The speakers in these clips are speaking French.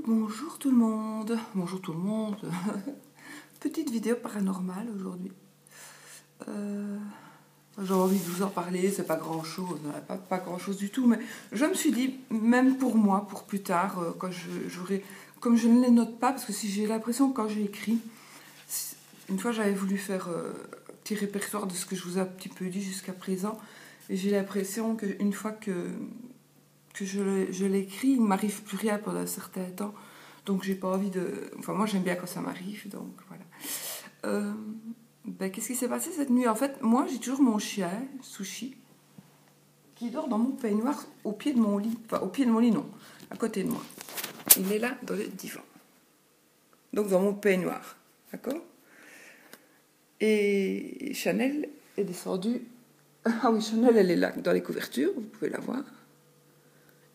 Bonjour tout le monde. Bonjour tout le monde. Petite vidéo paranormale aujourd'hui. J'ai envie de vous en parler, c'est pas grand chose, pas grand chose du tout, mais je me suis dit, même pour moi, pour plus tard, quand j'aurai, comme je ne les note pas, parce que si j'ai l'impression que quand j'ai écrit, une fois j'avais voulu faire un petit répertoire de ce que je vous ai un petit peu dit jusqu'à présent, et j'ai l'impression qu'une fois que je l'écris, il ne m'arrive plus rien pendant un certain temps. Donc j'ai pas envie de... Enfin moi j'aime bien quand ça m'arrive, donc voilà. Qu'est-ce qui s'est passé cette nuit? En fait, moi j'ai toujours mon chien, Sushi, qui dort dans mon peignoir au pied de mon lit. Enfin au pied de mon lit non, à côté de moi. Il est là dans le divan. Donc dans mon peignoir, d'accord? Et Chanel est descendue... Ah oui, Chanel elle est là dans les couvertures, vous pouvez la voir.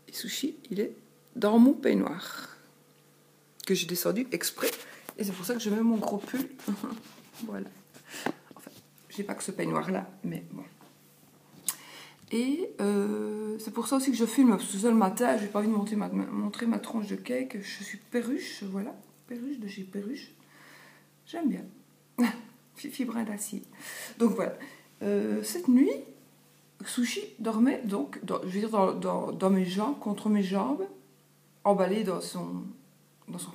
Et Sushi, il est dans mon peignoir que j'ai descendu exprès, et c'est pour ça que je mets mon gros pull. Voilà. Enfin, j'ai pas que ce peignoir là, mais bon. Et c'est pour ça aussi que je filme, parce que ce le matin, j'ai pas envie de montrer ma tranche de cake. Je suis Perruche, voilà, Perruche de chez Perruche. J'aime bien. Fifi brin d'acier. Donc voilà. Cette nuit, Sushi dormait donc, je veux dire dans mes jambes, contre mes jambes, emballé dans son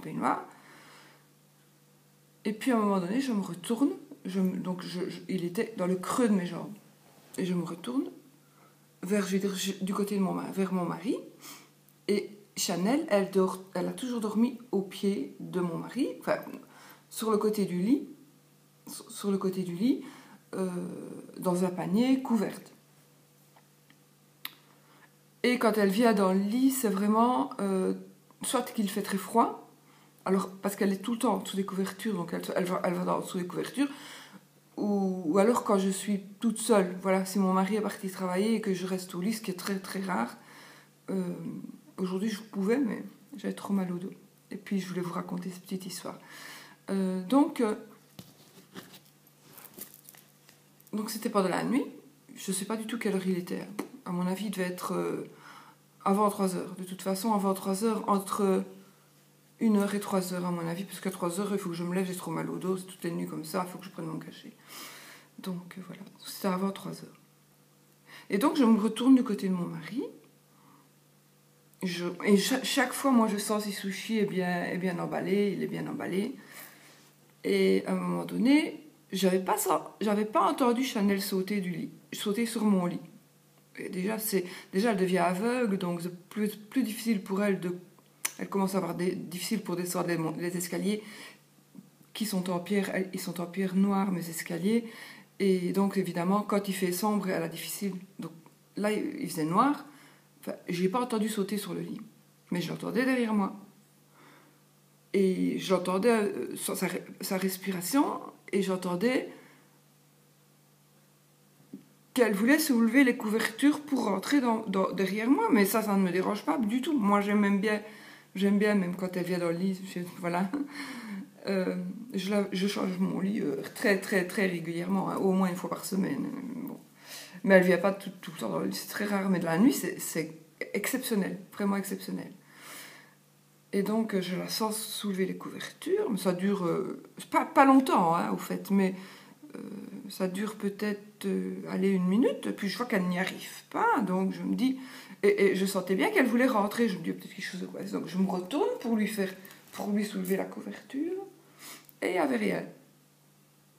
peignoir. Et puis à un moment donné, je me retourne, il était dans le creux de mes jambes. Et je me retourne vers, je veux dire, du côté de vers mon mari. Et Chanel, elle a toujours dormi au pied de mon mari, enfin, sur le côté du lit, dans un panier couverte. Et quand elle vient dans le lit, c'est vraiment soit qu'il fait très froid, alors parce qu'elle est tout le temps en dessous des couvertures, donc elle va en dessous des couvertures, ou alors quand je suis toute seule, voilà, si mon mari est parti travailler et que je reste au lit, ce qui est très très rare. Aujourd'hui je pouvais, mais j'avais trop mal au dos. Et puis je voulais vous raconter cette petite histoire. Donc c'était pendant la nuit, je ne sais pas du tout quelle heure il était. À mon avis, il devait être avant 3 heures. De toute façon, avant 3 heures, entre 1h et 3h à mon avis, parce qu'à 3h, il faut que je me lève, j'ai trop mal au dos, c'est toutes les nuits comme ça, il faut que je prenne mon cachet. Donc voilà, c'était avant 3h. Et donc je me retourne du côté de mon mari, et chaque fois, moi je sens si Sushi est bien emballé, il est bien emballé. Et à un moment donné, j'avais pas entendu Chanel sauter du lit, sauter sur mon lit. Et déjà elle devient aveugle, donc c'est plus difficile pour elle elle commence à avoir difficile pour descendre les escaliers qui sont en pierre, ils sont en pierre noire, mes escaliers, et donc évidemment quand il fait sombre, elle a difficile. Donc là il faisait noir, enfin, j'ai pas entendu sauter sur le lit, mais je l'entendais derrière moi, et j'entendais sa respiration, et j'entendais qu'elle voulait soulever les couvertures pour rentrer derrière moi, mais ça ne me dérange pas du tout. Moi j'aime bien même quand elle vient dans le lit, voilà. Je change mon lit très très très régulièrement, hein, au moins une fois par semaine. Bon. Mais elle ne vient pas tout le temps dans le lit, c'est très rare, mais de la nuit c'est exceptionnel, vraiment exceptionnel. Et donc je la sens soulever les couvertures, mais ça dure pas longtemps, hein, au fait, mais ça dure peut-être 1 minute, puis je vois qu'elle n'y arrive pas, donc je me dis, et je sentais bien qu'elle voulait rentrer, je me dis peut-être quelque chose de quoi, donc je me retourne pour lui soulever la couverture, et il n'y avait rien.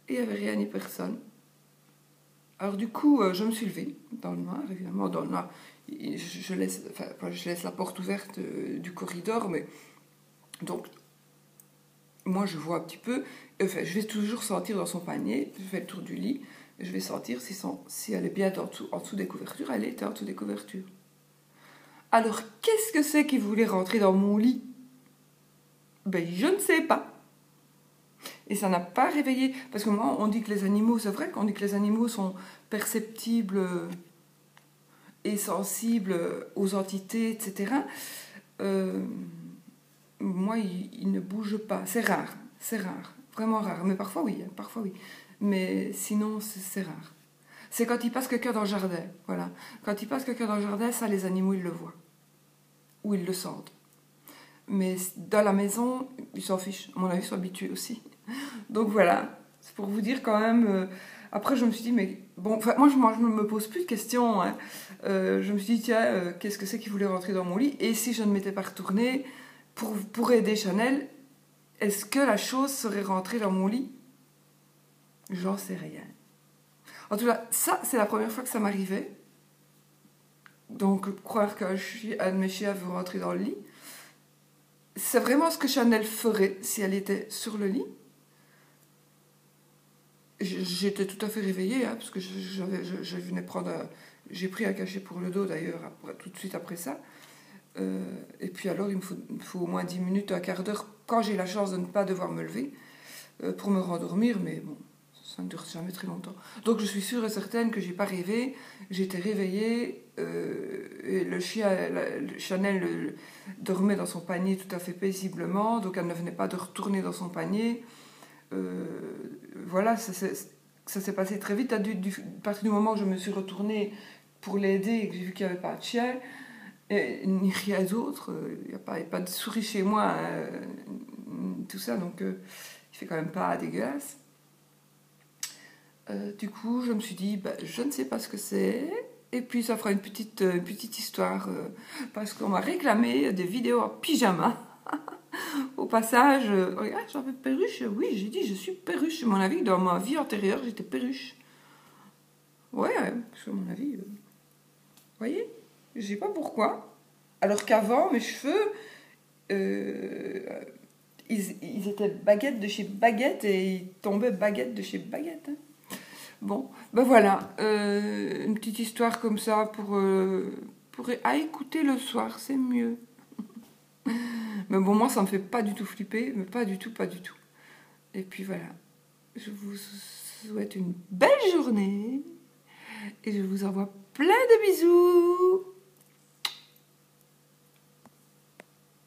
Et il n'y avait rien ni personne. Alors du coup, je me suis levée, dans le noir, évidemment, dans le noir. Je laisse la porte ouverte du corridor, mais donc, moi je vois un petit peu, enfin, je vais toujours sentir dans son panier, je fais le tour du lit, je vais sentir si elle est bien en dessous des couvertures, elle était en dessous des couvertures. Alors, qu'est-ce que c'est qui voulait rentrer dans mon lit? Je ne sais pas. Et ça n'a pas réveillé, parce que moi on dit que les animaux, c'est vrai qu'on dit que les animaux sont perceptibles et sensibles aux entités, etc. Moi ils ne bougent pas, c'est rare, vraiment rare, mais parfois oui, mais sinon c'est rare. C'est quand il passe quelqu'un dans le jardin, voilà. Quand il passe quelqu'un dans le jardin, ça les animaux ils le voient, ou ils le sentent. Mais dans la maison, ils s'en fichent. À mon avis, ils sont habitués aussi. Donc voilà, c'est pour vous dire quand même. Après, je me suis dit, mais bon, moi, je ne me pose plus de questions. Hein. Je me suis dit, tiens, qu'est-ce que c'est qui voulait rentrer dans mon lit? Et si je ne m'étais pas retournée pour aider Chanel, est-ce que la chose serait rentrée dans mon lit? J'en sais rien. En tout cas, ça, c'est la première fois que ça m'arrivait. Donc, croire qu'un de mes chiens veut rentrer dans le lit. C'est vraiment ce que Chanel ferait si elle était sur le lit. J'étais tout à fait réveillée, hein, parce que je venais prendre... J'ai pris un cachet pour le dos, d'ailleurs, tout de suite après ça. Et puis alors, il me faut au moins 10 minutes, un quart d'heure, quand j'ai la chance de ne pas devoir me lever, pour me rendormir, mais bon, ça ne dure jamais très longtemps. Donc je suis sûre et certaine que j'ai pas rêvé, j'étais réveillée, et le chien, Chanel dormait dans son panier tout à fait paisiblement, donc elle ne venait pas de retourner dans son panier. Voilà, ça s'est passé très vite. À partir du moment où je me suis retournée pour l'aider et que j'ai vu qu'il n'y avait pas de chien, ni rien d'autre, il n'y a pas de souris chez moi, tout ça, donc il fait quand même pas dégueulasse. Du coup, je me suis dit, je ne sais pas ce que c'est, et puis ça fera une petite histoire, parce qu'on m'a réclamé des vidéos en pyjama. Au passage, regarde, j'en fais perruche. Oui, j'ai dit, je suis perruche. À mon avis, dans ma vie antérieure, j'étais perruche. Ouais, parce que à mon avis, vous voyez, je sais pas pourquoi. Alors qu'avant, mes cheveux, ils étaient baguettes de chez baguette et ils tombaient baguette de chez baguette. Hein. Bon, voilà, une petite histoire comme ça pour à écouter le soir, c'est mieux. Mais bon, moi, ça me fait pas du tout flipper, mais pas du tout, pas du tout. Et puis voilà, je vous souhaite une belle journée et je vous envoie plein de bisous.